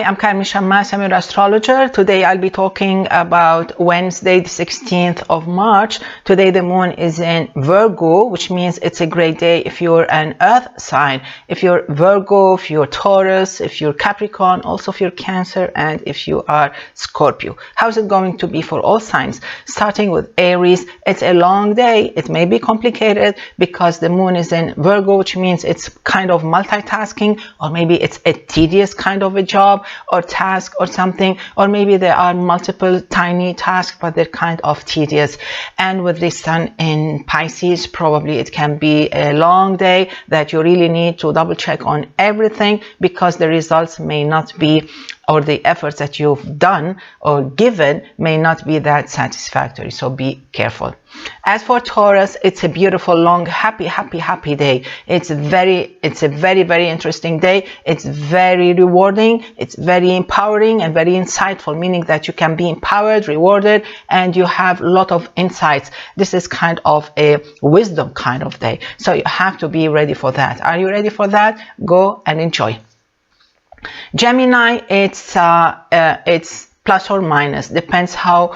Hi, I'm Carmen Chammas. I'm an astrologer. Today I'll be talking about Wednesday, the 16th of March. Today the moon is in Virgo, which means it's a great day if you're an earth sign. If you're Virgo, if you're Taurus, if you're Capricorn, also if you're Cancer, and if you are Scorpio. How's it going to be for all signs? Starting with Aries, it's a long day. It may be complicated because the moon is in Virgo, which means it's kind of multitasking, or maybe it's a tedious kind of a job or task or something, or maybe there are multiple tiny tasks but they're kind of tedious. And with the sun in Pisces, probably it can be a long day that you really need to double check on everything because the results may not be, or the efforts that you've done or given may not be that satisfactory, so be careful. As for Taurus, it's a beautiful, long, happy day. It's a very interesting day. It's very rewarding, it's very empowering and very insightful, meaning that you can be empowered, rewarded, and you have a lot of insights. This is kind of a wisdom kind of day, so you have to be ready for that. Are you ready for that? Go and enjoy. Gemini, it's plus or minus, depends how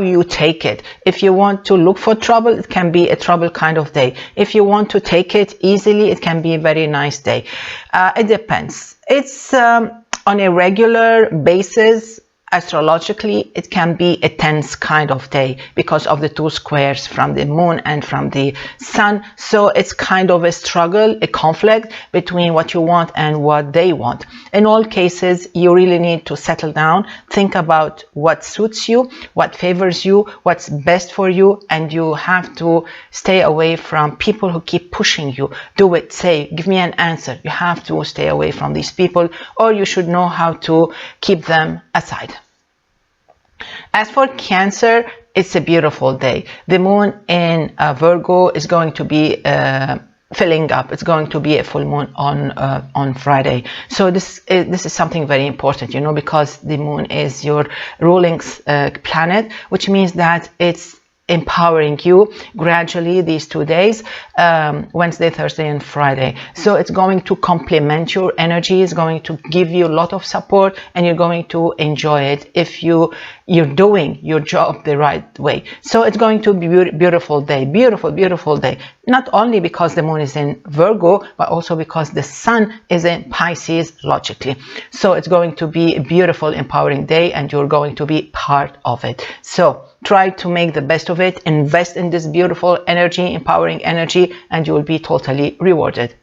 you take it. If you want to look for trouble, it can be a trouble kind of day. If you want to take it easily, it can be a very nice day. It depends. It's on a regular basis. Astrologically, it can be a tense kind of day because of the two squares from the moon and from the sun. So it's kind of a struggle, a conflict between what you want and what they want. In all cases, you really need to settle down, think about what suits you, what favors you, what's best for you, and you have to stay away from people who keep pushing you. Do it, say, give me an answer. You have to stay away from these people, or you should know how to keep them aside. As for Cancer, it's a beautiful day. The moon in Virgo is going to be filling up. It's going to be a full moon on Friday. So this is something very important, because the moon is your ruling planet, which means that it's empowering you gradually these 2 days, Wednesday, Thursday, and Friday. So it's going to complement your energy, it's going to give you a lot of support, and you're going to enjoy it if you're doing your job the right way. So it's going to be a beautiful day, beautiful day. Not only because the moon is in Virgo, but also because the sun is in Pisces logically. So it's going to be a beautiful, empowering day, and you're going to be part of it. So try to make the best of it, invest in this beautiful energy, empowering energy, and you will be totally rewarded.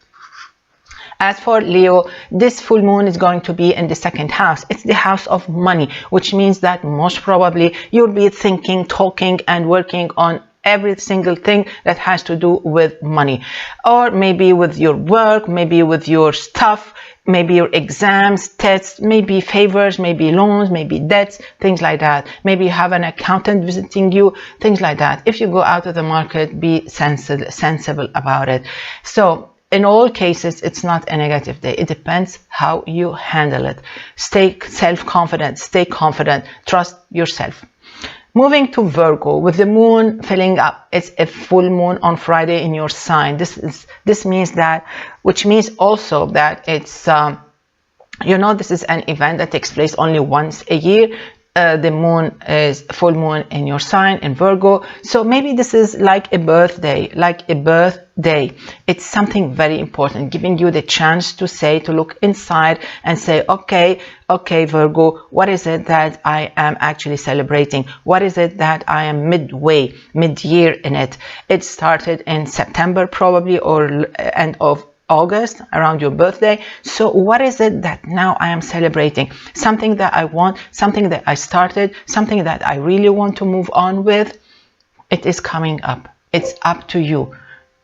As for Leo, this full moon is going to be in the second house. It's the house of money, which means that most probably you'll be thinking, talking, and working on every single thing that has to do with money, or maybe with your work, maybe with your stuff, maybe your exams, tests, maybe favors, maybe loans, maybe debts, things like that. Maybe you have an accountant visiting you, things like that. If you go out of the market, be sensible about it. So in all cases, it's not a negative day. It depends how you handle it. Stay self-confident, stay confident, trust yourself. Moving to Virgo, with the moon filling up, it's a full moon on Friday in your sign. This means that, which means also that it's, this is an event that takes place only once a year. The moon is full moon in your sign in Virgo. So maybe this is like a birthday, It's something very important, giving you the chance to look inside and say, okay, Virgo, what is it that I am actually celebrating? What is it that I am mid-year in it? It started in September probably, or end of August, around your birthday. So what is it that now I am celebrating? Something that I want, something that I started, something that I really want to move on with. It is coming up. It's up to you.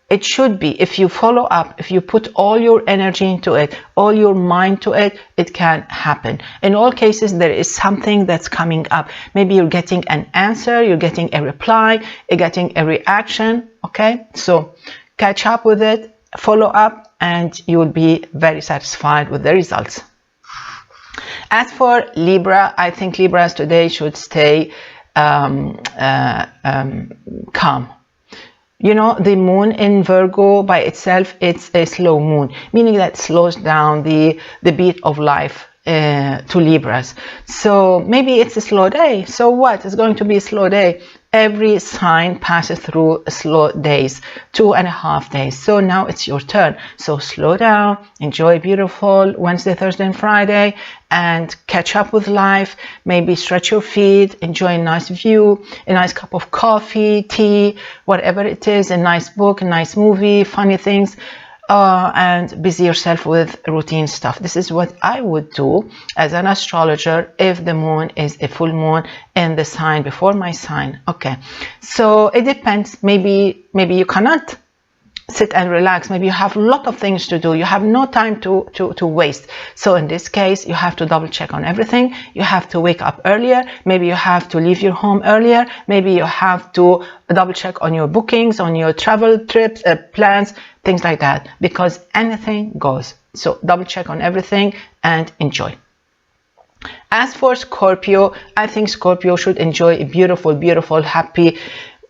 It should be. If you follow up, if you put all your energy into it, all your mind to it, it can happen. In all cases, there is something that's coming up. Maybe you're getting an answer, you're getting a reply, you're getting a reaction. Okay, so catch up with it, follow up, and you will be very satisfied with the results. As for Libra, I think Libras today should stay calm. The moon in Virgo by itself, it's a slow moon, meaning that it slows down the beat of life to Libras. So maybe it's a slow day. So what? It's going to be a slow day. Every sign passes through slow days, 2.5 days. So now it's your turn. So slow down, enjoy beautiful Wednesday, Thursday, and Friday, and catch up with life. Maybe stretch your feet, enjoy a nice view, a nice cup of coffee, tea, whatever it is, a nice book, a nice movie, funny things. And busy yourself with routine stuff. This is what I would do as an astrologer if the moon is a full moon in the sign before my sign. Okay, so it depends. Maybe you cannot sit and relax. Maybe you have a lot of things to do. You have no time to waste. So in this case, you have to double check on everything. You have to wake up earlier. Maybe you have to leave your home earlier. Maybe you have to double check on your bookings, on your travel trips, plans, things like that, because anything goes. So double check on everything and enjoy. As for Scorpio, I think Scorpio should enjoy a beautiful, beautiful, happy,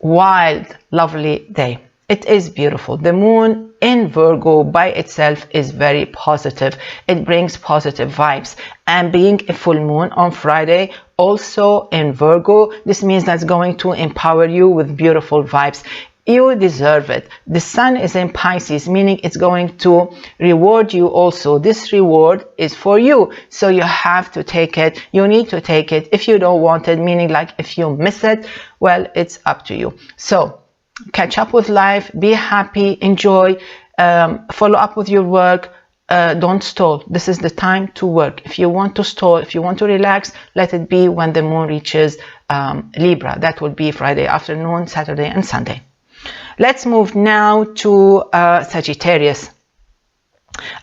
wild, lovely day. It is beautiful. The moon in Virgo by itself is very positive. It brings positive vibes. And being a full moon on Friday, also in Virgo, this means that's going to empower you with beautiful vibes. You deserve it. The sun is in Pisces, meaning it's going to reward you also. This reward is for you. So you have to take it. You need to take it. If you don't want it, meaning like if you miss it, well, it's up to you. So catch up with life, be happy, enjoy, follow up with your work, don't stall. This is the time to work. If you want to stall, if you want to relax, let it be when the moon reaches Libra. That will be Friday afternoon, Saturday and Sunday. Let's move now to Sagittarius.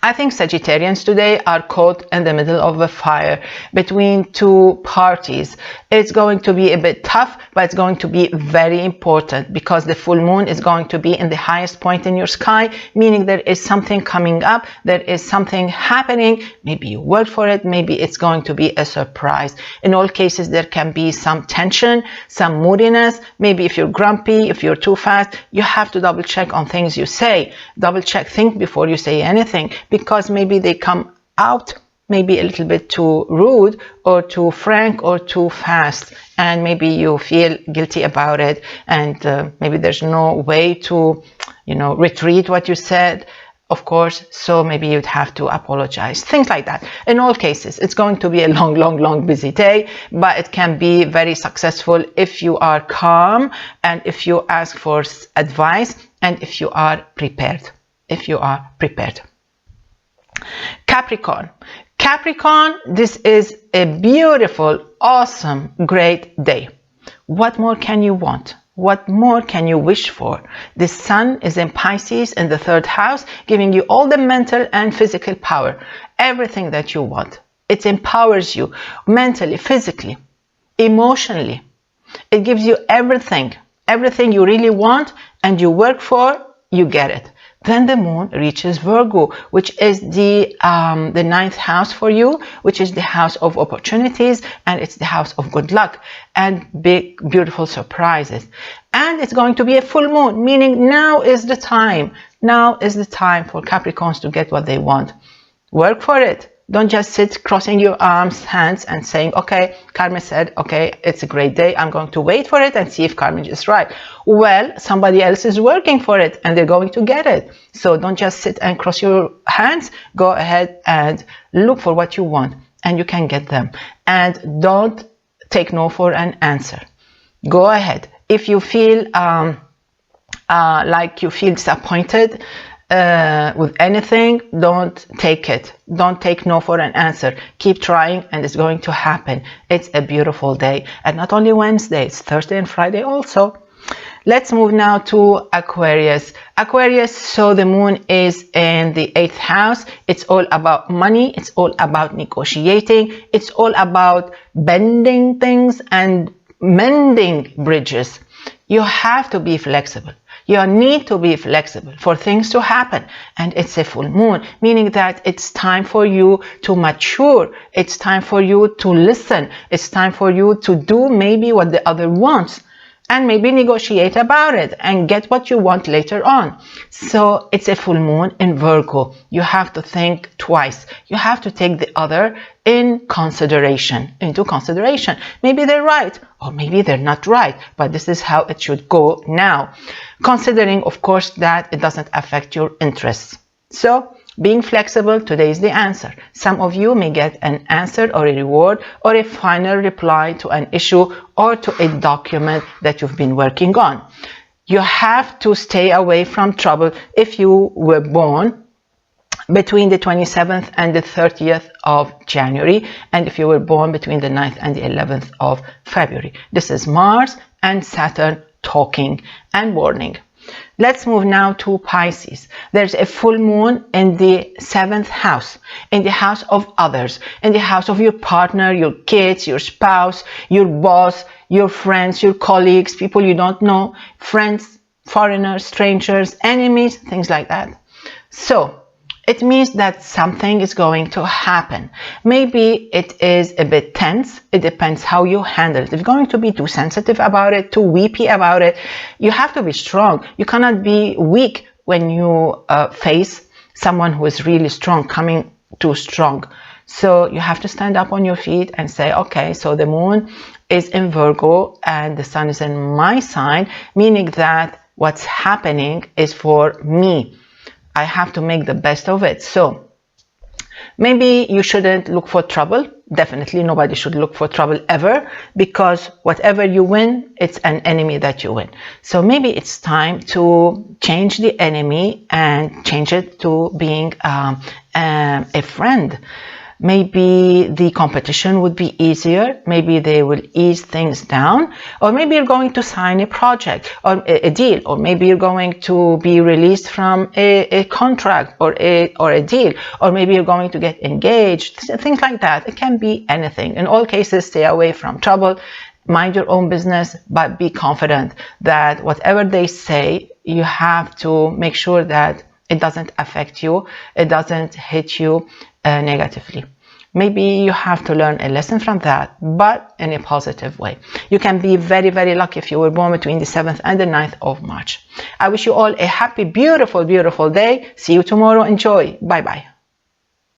I think Sagittarians today are caught in the middle of a fire between two parties. It's going to be a bit tough, but it's going to be very important because the full moon is going to be in the highest point in your sky, meaning there is something coming up, there is something happening. Maybe you work for it, maybe it's going to be a surprise. In all cases, there can be some tension, some moodiness. Maybe if you're grumpy, if you're too fast, you have to double check on things you say. Double check, think before you say anything, because maybe they come out maybe a little bit too rude or too frank or too fast, and maybe you feel guilty about it, and maybe there's no way to, retreat what you said, of course, so maybe you'd have to apologize, things like that. In all cases, it's going to be a long busy day, but it can be very successful if you are calm and if you ask for advice and if you are prepared. Capricorn. Capricorn, this is a beautiful, awesome, great day. What more can you want? What more can you wish for? The sun is in Pisces in the 3rd house, giving you all the mental and physical power. Everything that you want. It empowers you mentally, physically, emotionally. It gives you everything. Everything you really want and you work for, you get it. Then the moon reaches Virgo, which is the 9th house for you, which is the house of opportunities, and it's the house of good luck and big, beautiful surprises. And it's going to be a full moon, meaning now is the time. Now is the time for Capricorns to get what they want. Work for it. Don't just sit crossing your hands and saying, okay, Carmen said, okay, it's a great day. I'm going to wait for it and see if Carmen is right. Well, somebody else is working for it and they're going to get it. So don't just sit and cross your hands. Go ahead and look for what you want and you can get them. And don't take no for an answer. Go ahead. If you feel like you feel disappointed, with anything, don't take it. Don't take no for an answer. Keep trying and it's going to happen. It's a beautiful day. And not only Wednesday, it's Thursday and Friday also. Let's move now to Aquarius. Aquarius, so the moon is in the 8th house. It's all about money. It's all about negotiating. It's all about bending things and mending bridges. You have to be flexible. You need to be flexible for things to happen. And it's a full moon, meaning that it's time for you to mature. It's time for you to listen. It's time for you to do maybe what the other wants. and maybe negotiate about it and get what you want later on. So it's a full moon in Virgo. You have to think twice. You have to take the other into consideration. Maybe they're right, or maybe they're not right, but this is how it should go now, considering, of course, that it doesn't affect your interests. So being flexible, today is the answer. Some of you may get an answer or a reward or a final reply to an issue or to a document that you've been working on. You have to stay away from trouble if you were born between the 27th and the 30th of January, and if you were born between the 9th and the 11th of February. This is Mars and Saturn talking and warning. Let's move now to Pisces. There's a full moon in the 7th house, in the house of others, in the house of your partner, your kids, your spouse, your boss, your friends, your colleagues, people you don't know, friends, foreigners, strangers, enemies, things like that. So it means that something is going to happen. Maybe it is a bit tense. It depends how you handle it. If you're going to be too sensitive about it, too weepy about it, you have to be strong. You cannot be weak when you face someone who is really strong, coming too strong. So you have to stand up on your feet and say, okay, so the moon is in Virgo and the sun is in my sign, meaning that what's happening is for me. I have to make the best of it. So maybe you shouldn't look for trouble. Definitely nobody should look for trouble ever, because whatever you win, it's an enemy that you win. So maybe it's time to change the enemy and change it to being a friend. Maybe the competition would be easier. Maybe they will ease things down. Or maybe you're going to sign a project or a deal. Or maybe you're going to be released from a contract or a deal. Or maybe you're going to get engaged. Things like that. It can be anything. In all cases, stay away from trouble. Mind your own business, but be confident that whatever they say, you have to make sure that it doesn't affect you. It doesn't hit you negatively. Maybe you have to learn a lesson from that, but in a positive way. You can be very, very lucky if you were born between the 7th and the 9th of March. I wish you all a happy, beautiful, beautiful day. See you tomorrow. Enjoy. Bye-bye.